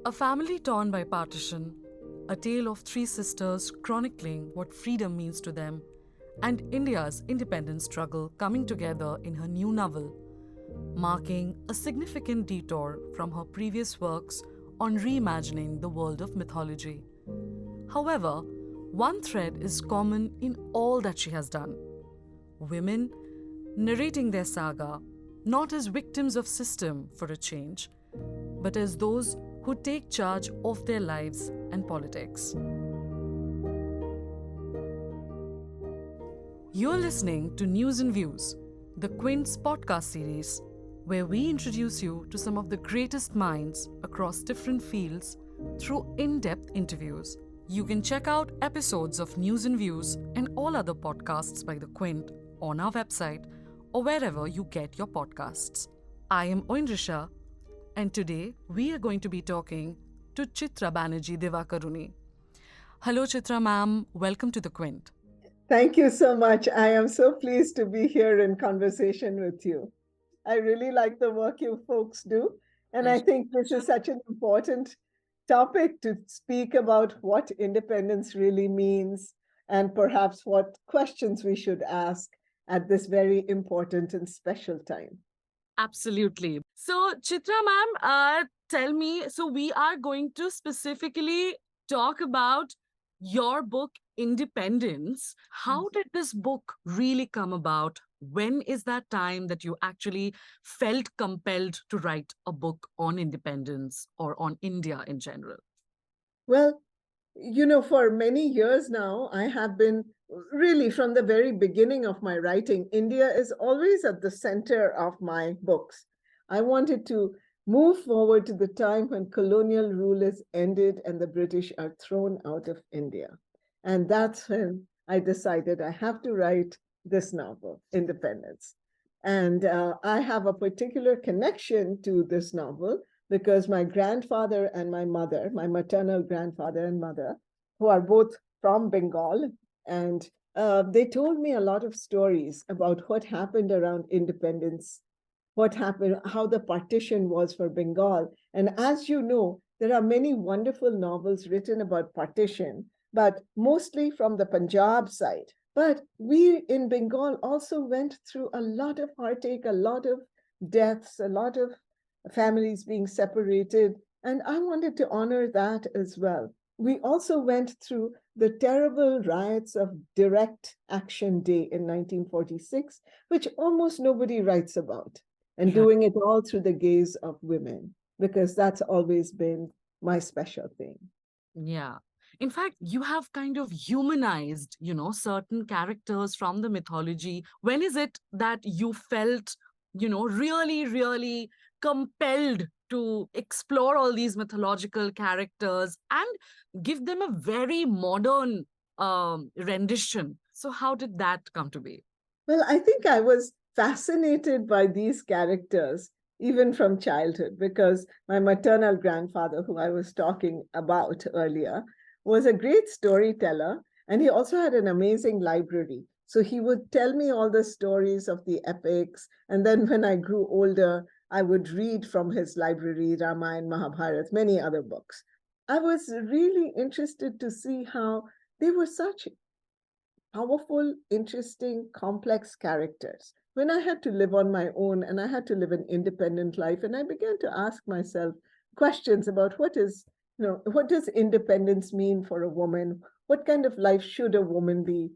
A family torn by partition, a tale of three sisters chronicling what freedom means to them, and India's independence struggle coming together in her new novel, marking a significant detour from her previous works on reimagining the world of mythology. However, one thread is common in all that she has done: women narrating their saga not as victims of system for a change, but as those who take charge of their lives and politics. You're listening to News and Views, the Quint's podcast series, where we introduce you to some of the greatest minds across different fields through in-depth interviews. You can check out episodes of News and Views and all other podcasts by the Quint on our website or wherever you get your podcasts. I am Oindrisha, and today we are going to be talking to Chitra Banerjee Divakaruni. Hello, Chitra ma'am. Welcome to the Quint. Thank you so much. I am so pleased to be here in conversation with you. I really like the work you folks do. And I think this is such an important topic to speak about what independence really means and perhaps what questions we should ask at this very important and special time. Absolutely. So, Chitra ma'am, tell me, so we are going to specifically talk about your book, Independence. How did this book really come about? When is that time that you actually felt compelled to write a book on independence or on India in general? Well, for many years now, I have been really from the very beginning of my writing, India is always at the center of my books. I wanted to move forward to the time when colonial rule is ended and the British are thrown out of India. And that's when I decided I have to write this novel, Independence. And I have a particular connection to this novel because my grandfather and my mother, my maternal grandfather and mother, who are both from Bengal, and they told me a lot of stories about what happened around independence, what happened, how the partition was for Bengal. And as you know, there are many wonderful novels written about partition, but mostly from the Punjab side. But we in Bengal also went through a lot of heartache, a lot of deaths, a lot of families being separated. And I wanted to honor that as well. We also went through the terrible riots of Direct Action Day in 1946, which almost nobody writes about, and doing it all through the gaze of women, because that's always been my special thing. Yeah. In fact, you have kind of humanized, certain characters from the mythology. When is it that you felt, really, really compelled to explore all these mythological characters and give them a very modern rendition? So, how did that come to be? Well, I think I was fascinated by these characters even from childhood because my maternal grandfather, who I was talking about earlier, was a great storyteller, and he also had an amazing library. So he would tell me all the stories of the epics. And then when I grew older, I would read from his library, Ramayana, Mahabharata, many other books. I was really interested to see how they were such powerful, interesting, complex characters. When I had to live on my own and I had to live an independent life, and I began to ask myself questions about what does independence mean for a woman? What kind of life should a woman be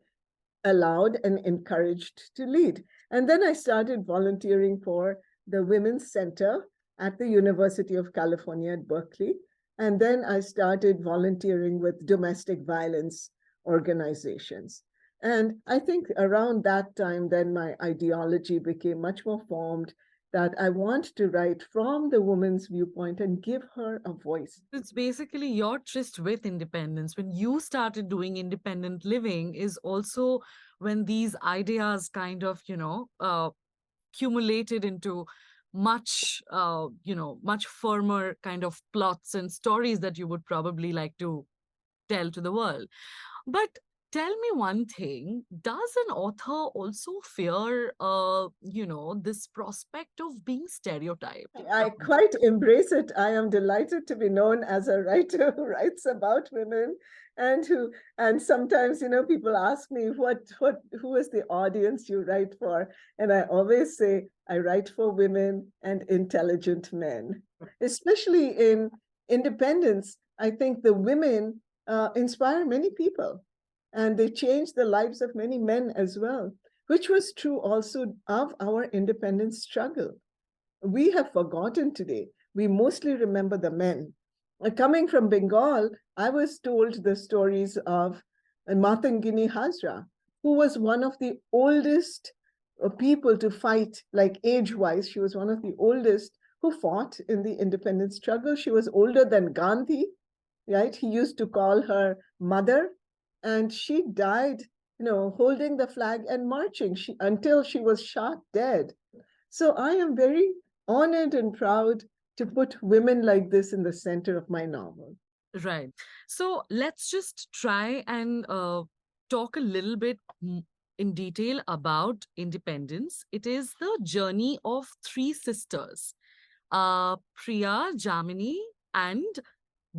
allowed and encouraged to lead? And then I started volunteering for the Women's Center at the University of California at Berkeley. And then I started volunteering with domestic violence organizations. And I think around that time, then my ideology became much more formed that I want to write from the woman's viewpoint and give her a voice. It's basically your tryst with independence. When you started doing independent living, is also when these ideas kind of, accumulated into much firmer kind of plots and stories that you would probably like to tell to the world. But tell me one thing. Does an author also fear, this prospect of being stereotyped? I quite embrace it. I am delighted to be known as a writer who writes about women and sometimes, people ask me who is the audience you write for? And I always say I write for women and intelligent men, especially in independence. I think the women inspire many people and they change the lives of many men as well, which was true also of our independence struggle. We have forgotten today. We mostly remember the men. Coming from Bengal, I was told the stories of Matangini Hazra, who was one of the oldest people to fight, like age-wise. She was one of the oldest who fought in the independence struggle. She was older than Gandhi, right? He used to call her mother, and she died, holding the flag and marching until she was shot dead. So I am very honored and proud to put women like this in the center of my novel. Right. So let's just try and talk a little bit in detail about independence. It is the journey of three sisters, Priya, Jamini, and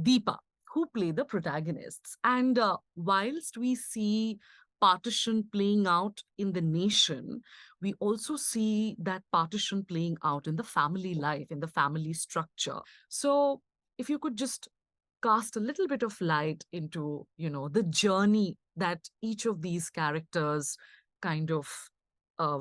Deepa, who play the protagonists. And whilst we see partition playing out in the nation, we also see that partition playing out in the family life, in the family structure. So, if you could just cast a little bit of light into, the journey that each of these characters kind of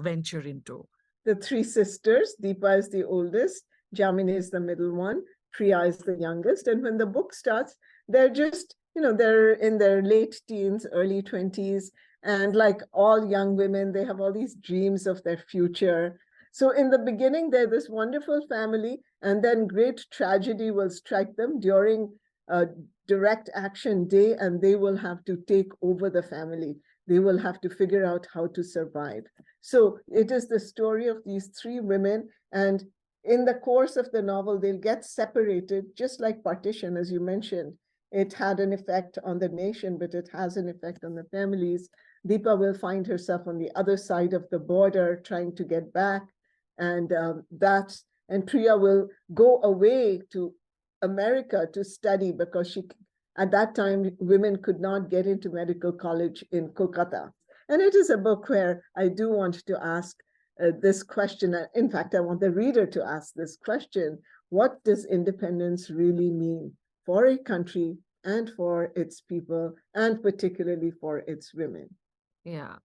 venture into. The three sisters, Deepa is the oldest, Jamini is the middle one, Priya is the youngest. And when the book starts, they're just, they're in their late teens, early 20s. And like all young women, they have all these dreams of their future. So in the beginning, they're this wonderful family, and then great tragedy will strike them during a direct action day, and they will have to take over the family. They will have to figure out how to survive. So it is the story of these three women, and in the course of the novel, they'll get separated, just like partition, as you mentioned. It had an effect on the nation, but it has an effect on the families. Deepa will find herself on the other side of the border trying to get back. And and Priya will go away to America to study because at that time, women could not get into medical college in Kolkata. And it is a book where I do want to ask this question. In fact, I want the reader to ask this question: what does independence really mean for a country and for its people, and particularly for its women? Yeah.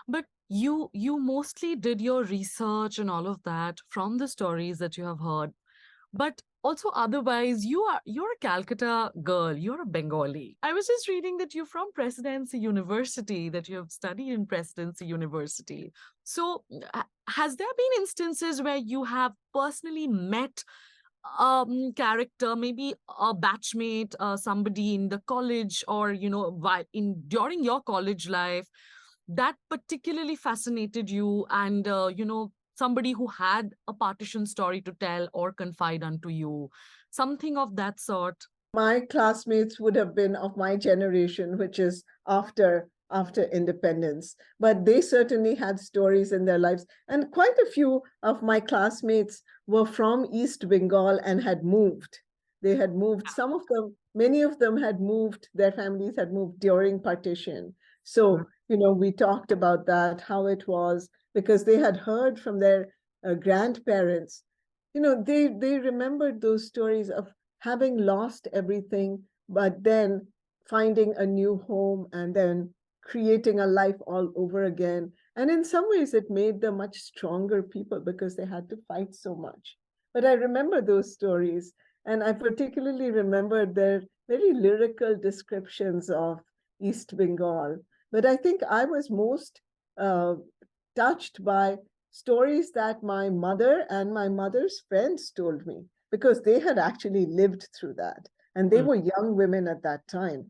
But you mostly did your research and all of that from the stories that you have heard. But also otherwise, you're a Calcutta girl, you're a Bengali. I was just reading that you're from Presidency University, that you have studied in Presidency University. So has there been instances where you have personally met character, maybe a batchmate, somebody in the college, or while in during your college life, that particularly fascinated you, and somebody who had a partition story to tell or confide unto you, something of that sort? My classmates would have been of my generation, which is after independence, but they certainly had stories in their lives. And quite a few of my classmates were from East Bengal and had moved. They had moved. Some of them, many of them had moved. Their families had moved during partition. So we talked about that, how it was, because they had heard from their grandparents. They remembered those stories of having lost everything, but then finding a new home and then creating a life all over again. And in some ways, it made them much stronger people because they had to fight so much. But I remember those stories, and I particularly remember their very lyrical descriptions of East Bengal. But I think I was most uh, touched by stories that my mother and my mother's friends told me, because they had actually lived through that. And they Mm. were young women at that time.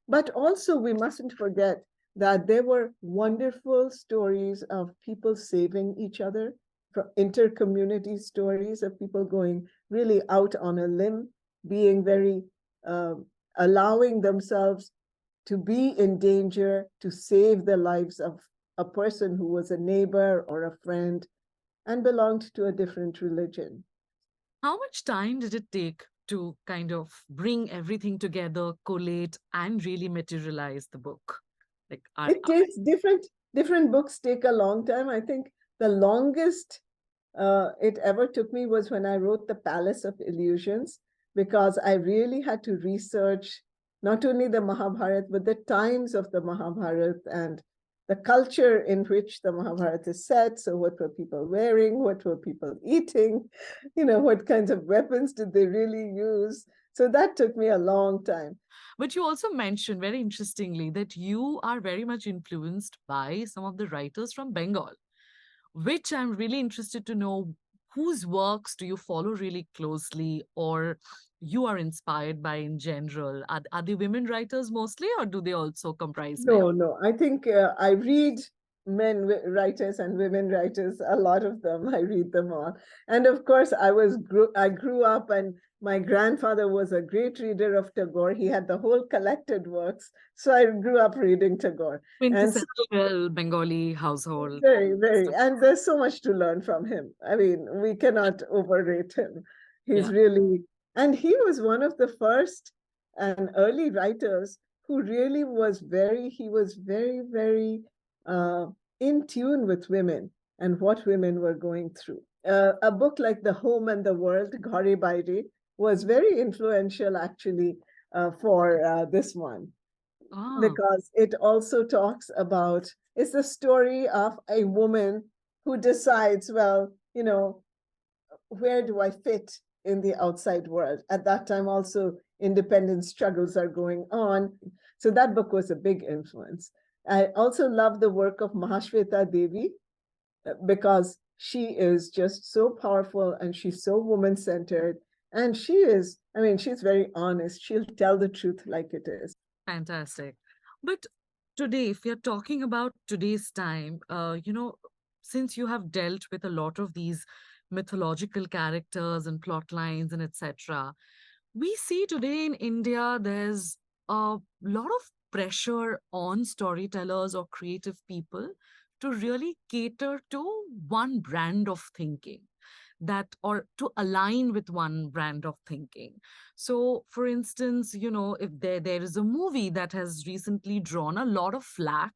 But also, we mustn't forget that there were wonderful stories of people saving each other, from inter-community stories of people going really out on a limb, being very, allowing themselves to be in danger, to save the lives of a person who was a neighbor or a friend and belonged to a different religion. How much time did it take to kind of bring everything together, collate, and really materialize the book? Like, It takes different books take a long time. I think the longest it ever took me was when I wrote The Palace of Illusions, because I really had to research not only the Mahabharata, but the times of the Mahabharata and the culture in which the Mahabharata is set. So, what were people wearing? What were people eating? What kinds of weapons did they really use? So, that took me a long time. But you also mentioned very interestingly that you are very much influenced by some of the writers from Bengal, which I'm really interested to know whose works do you follow really closely or you are inspired by in general? Are they women writers mostly or do they also comprise men? No, no. I think I read writers and women writers, a lot of them. I read them all. And of course, I grew up, and my grandfather was a great reader of Tagore. He had the whole collected works. So I grew up reading Tagore. And so Quintessential Bengali household. very, very. And there's so much to learn from him. I mean, we cannot overrate him. Yeah. He's really, and he was one of the first and early writers who really he was very, very uh, in tune with women and what women were going through. A book like The Home and the World, Ghare Baire, was very influential actually for this one, Ah, because it also talks about, it's the story of a woman who decides, well, where do I fit in the outside world? At that time, also, independence struggles are going on. So that book was a big influence. I also love the work of Mahashweta Devi because she is just so powerful and she's so woman centered. And she's very honest. She'll tell the truth like it is. fantastic. But today, if you're talking about today's time, since you have dealt with a lot of these mythological characters and plot lines and etc., we see today in India there's a lot of pressure on storytellers or creative people to really cater to one brand of thinking that or to align with one brand of thinking. So for instance, if there is a movie that has recently drawn a lot of flack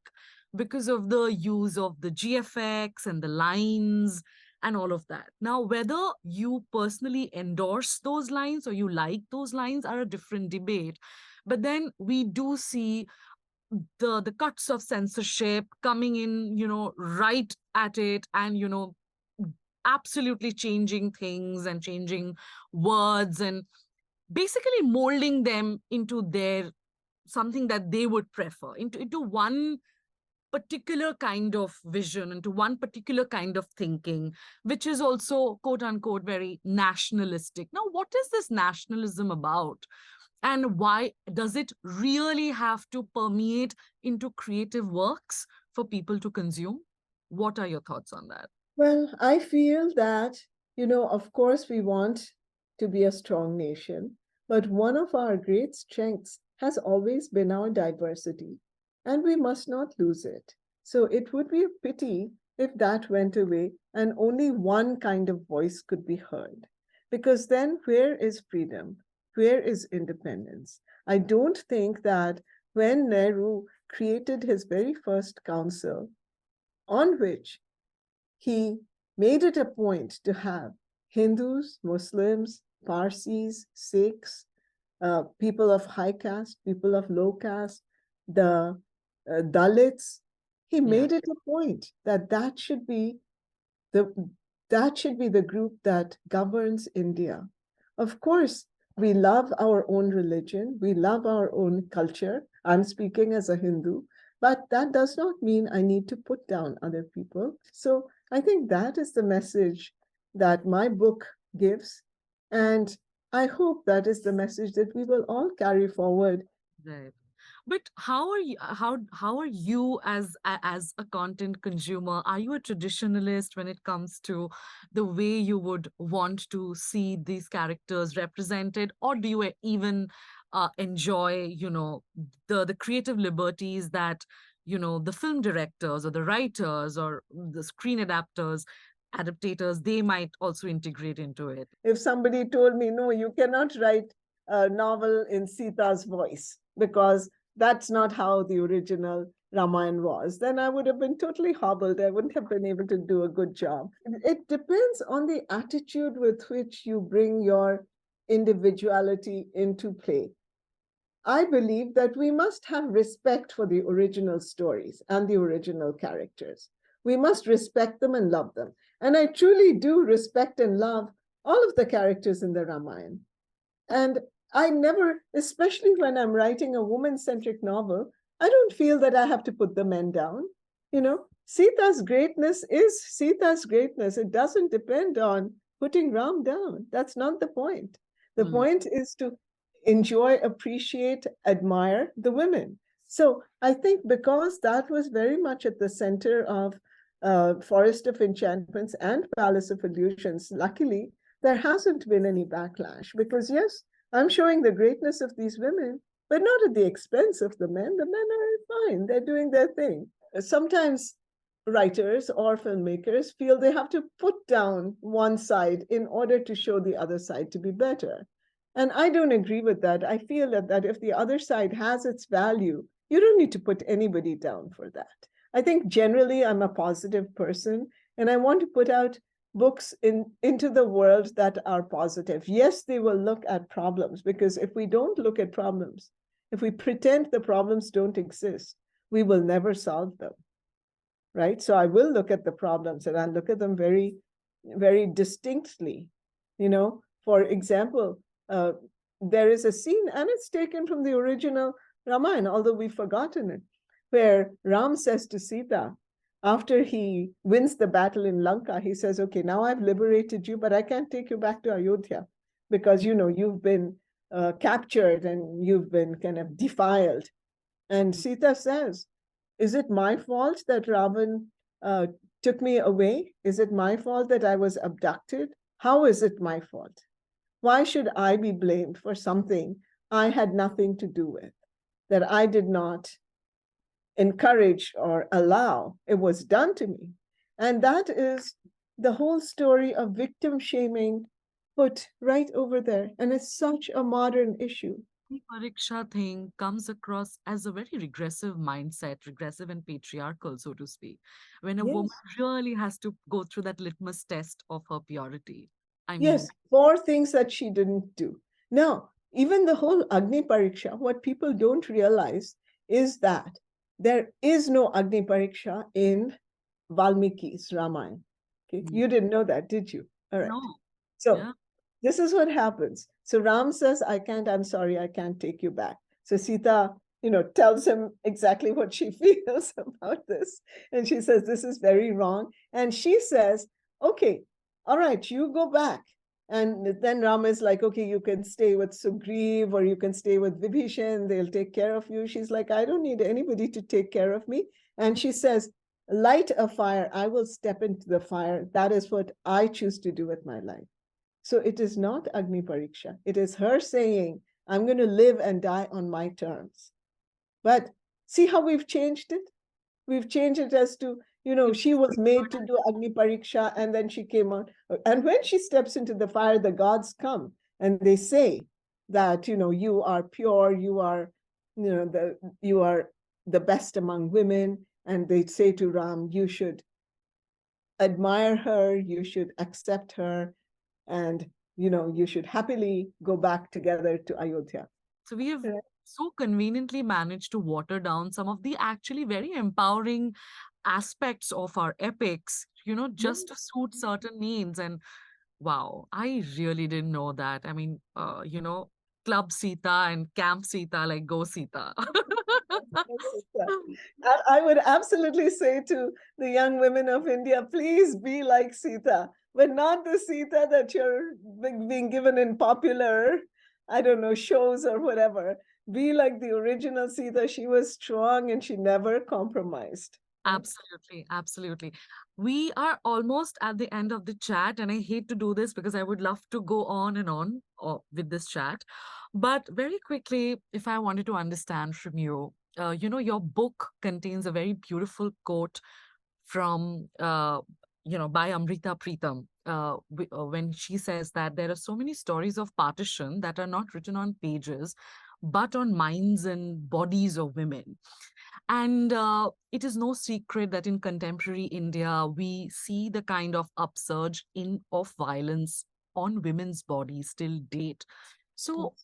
because of the use of the GFX and the lines and all of that. Now, whether you personally endorse those lines or you like those lines are a different debate. But then we do see the cuts of censorship coming in, right at it, and absolutely changing things and changing words and basically molding them into their something that they would prefer into one particular kind of vision, into one particular kind of thinking, which is also quote unquote very nationalistic. Now, what is this nationalism about? And why does it really have to permeate into creative works for people to consume? What are your thoughts on that? Well, I feel that, of course, we want to be a strong nation, but one of our great strengths has always been our diversity, and we must not lose it. So it would be a pity if that went away and only one kind of voice could be heard. Because then, where is freedom? Where is independence? I don't think that when Nehru created his very first council, on which he made it a point to have Hindus, Muslims, Parsis, Sikhs, people of high caste, people of low caste, the Dalits. He Yeah. made it a point that the that should be the group that governs India. Of course, we love our own religion, we love our own culture. I'm speaking as a Hindu, but that does not mean I need to put down other people. So I think that is the message that my book gives. And I hope that is the message that we will all carry forward. Right. But how are you as a content consumer? Are you a traditionalist when it comes to the way you would want to see these characters represented, or do you even enjoy, the creative liberties that, the film directors or the writers or the screen adaptators, they might also integrate into it. If somebody told me, no, you cannot write a novel in Sita's voice because that's not how the original Ramayana was, then I would have been totally hobbled. I wouldn't have been able to do a good job. It depends on the attitude with which you bring your individuality into play. I believe that we must have respect for the original stories and the original characters. We must respect them and love them. And I truly do respect and love all of the characters in the Ramayana. And I never, especially when I'm writing a woman-centric novel, I don't feel that I have to put the men down. Sita's greatness is Sita's greatness. It doesn't depend on putting Ram down. That's not the point. The point is to enjoy, appreciate, admire the women. So I think because that was very much at the center of Forest of Enchantments and Palace of Illusions, luckily, there hasn't been any backlash because, yes, I'm showing the greatness of these women, but not at the expense of the men. The men are fine. They're doing their thing. Sometimes writers or filmmakers feel they have to put down one side in order to show the other side to be better. And I don't agree with that. I feel that if the other side has its value, you don't need to put anybody down for that. I think generally I'm a positive person and I want to put out books into the world that are positive. Yes, they will look at problems because if we don't look at problems, if we pretend the problems don't exist, we will never solve them, right? So I will look at the problems and I'll look at them very, very distinctly. For example, there is a scene, and it's taken from the original Ramayana, although we've forgotten it, where Ram says to Sita, after he wins the battle in Lanka, he says, okay, now I've liberated you, but I can't take you back to Ayodhya because, you've been captured and you've been kind of defiled. And Sita says, is it my fault that Ravan took me away? Is it my fault that I was abducted? How is it my fault? Why should I be blamed for something I had nothing to do with, that I did not encourage or allow? It was done to me. And that is the whole story of victim shaming put right over there. And it's such a modern issue. The Pariksha thing comes across as a very regressive mindset, regressive and patriarchal, so to speak, when a woman Yes. really has to go through that litmus test of her purity. I mean, Yes, 4 things that she didn't do. Now, even the whole Agni Pariksha, what people don't realize is that there is no Agni Pariksha in Valmiki's Ramayana. Okay, you didn't know that, did you? All right. no. So Yeah. this is what happens. So Ram says, I'm sorry, I can't take you back. So Sita, tells him exactly what she feels about this. And she says, this is very wrong. And she says, okay, all right, you go back. And then Ram is like, okay, you can stay with Sugriv or you can stay with Vibhishan. They'll take care of you. She's like, I don't need anybody to take care of me. And she says, light a fire. I will step into the fire. That is what I choose to do with my life. So it is not Agni Pariksha. It is her saying, I'm going to live and die on my terms. But see how we've changed it? We've changed it as to, she was made to do Agni Pariksha and then she came out. And when she steps into the fire, the gods come and they say that, you are pure, you are, you are the best among women. And they say to Ram, you should admire her, you should accept her, and you should happily go back together to Ayodhya. So we have Right. so conveniently managed to water down some of the actually very empowering aspects of our epics, just to suit certain needs. And wow, I really didn't know that. I mean, Club Sita and Camp Sita, like Go Sita. I would absolutely say to the young women of India, please be like Sita, but not the Sita that you're being given in popular, I don't know, shows or whatever. Be like the original Sita. She was strong and she never compromised. Right? Absolutely, absolutely. We are almost at the end of the chat, and I hate to do this because I would love to go on and on with this chat. But very quickly, if I wanted to understand from you, your book contains a very beautiful quote from, by Amrita Pritam, when she says that there are so many stories of partition that are not written on pages, but on minds and bodies of women. And it is no secret that in contemporary India, we see the kind of upsurge of violence on women's bodies till date. So, Yes.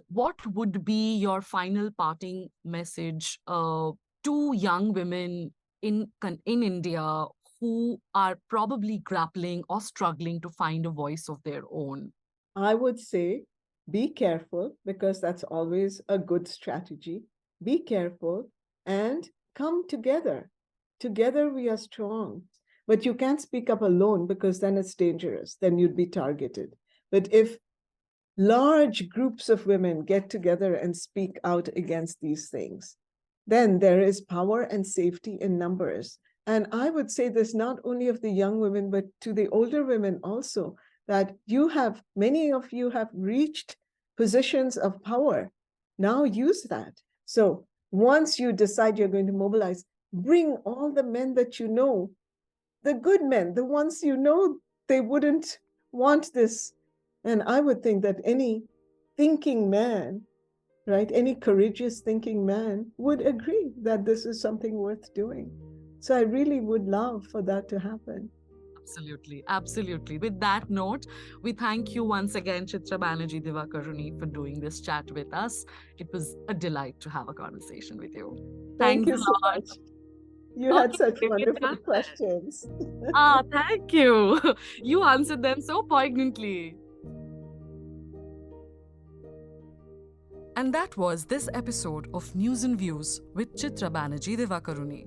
what would be your final parting message to young women in India who are probably grappling or struggling to find a voice of their own? I would say be careful because that's always a good strategy. Be careful and come together. Together we are strong. But you can't speak up alone because then it's dangerous. Then you'd be targeted. But if large groups of women get together and speak out against these things, then there is power and safety in numbers. And I would say this not only of the young women, but to the older women also, that many of you have reached positions of power. Now use that. So once you decide you're going to mobilize, bring all the men that you know, the good men, the ones you know they wouldn't want this. And I would think that any thinking man, right, any courageous thinking man would agree that this is something worth doing. So I really would love for that to happen. Absolutely, absolutely. With that note, we thank you once again, Chitra Banerjee Divakaruni, for doing this chat with us. It was a delight to have a conversation with you. Thank Thanks you a so lot. much. You had such Okay, with wonderful that said, questions. thank you. You answered them so poignantly. And that was this episode of News and Views with Chitra Banerjee Divakaruni.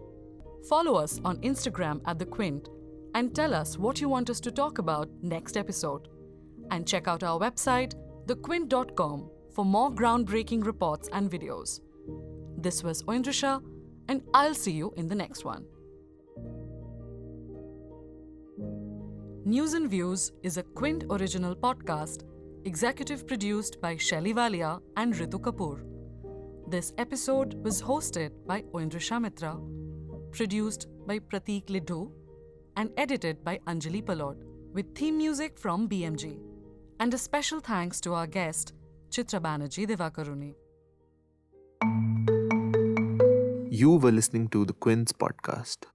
Follow us on Instagram at The Quint and tell us what you want us to talk about next episode. And check out our website, thequint.com, for more groundbreaking reports and videos. This was Oindrisha, and I'll see you in the next one. News and Views is a Quint original podcast, executive produced by Shelly Walia and Ritu Kapoor. This episode was hosted by Oindrisha Mitra, produced by Prateek Lidhu, and edited by Anjali Palod, with theme music from BMG. And a special thanks to our guest, Chitra Banerjee Divakaruni. You were listening to the Quint's podcast.